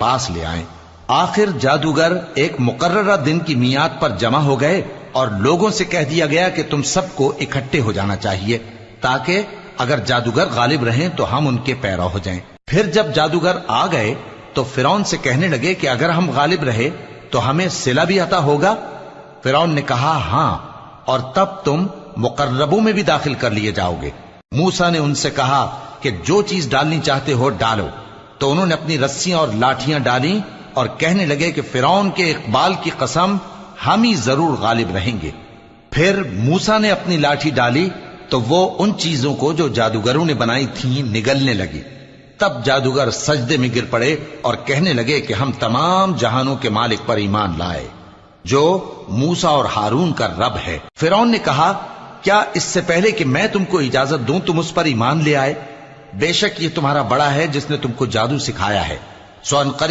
پاس لے آئیں۔ آخر جادوگر ایک مقررہ دن کی میعاد پر جمع ہو گئے اور لوگوں سے کہہ دیا گیا کہ تم سب کو اکٹھے ہو جانا چاہیے تاکہ اگر جادوگر غالب رہیں تو ہم ان کے پیرو ہو جائیں۔ پھر جب جادوگر آ گئے تو فرعون سے کہنے لگے کہ اگر ہم غالب رہے تو ہمیں صلہ بھی عطا ہوگا؟ فرعون نے کہا ہاں، اور تب تم مقربوں میں بھی داخل کر لیے جاؤ گے۔ موسیٰ نے ان سے کہا کہ جو چیز ڈالنی چاہتے ہو ڈالو، تو انہوں نے اپنی رسیاں اور لاٹھیاں ڈالیں اور کہنے لگے کہ فرعون کے اقبال کی قسم ہم ہی ضرور غالب رہیں گے۔ پھر موسیٰ نے اپنی لاٹھی ڈالی تو وہ ان چیزوں کو جو جادوگروں نے بنائی تھیں نگلنے لگی۔ تب جادوگر سجدے میں گر پڑے اور کہنے لگے کہ ہم تمام جہانوں کے مالک پر ایمان لائے جو موسیٰ اور ہارون کا رب ہے۔ فرعون نے کہا کیا اس سے پہلے کہ میں تم کو اجازت دوں تم اس پر ایمان لے آئے؟ بے شک یہ تمہارا بڑا ہے جس نے تم کو جادو سکھایا ہے، سو ان قریب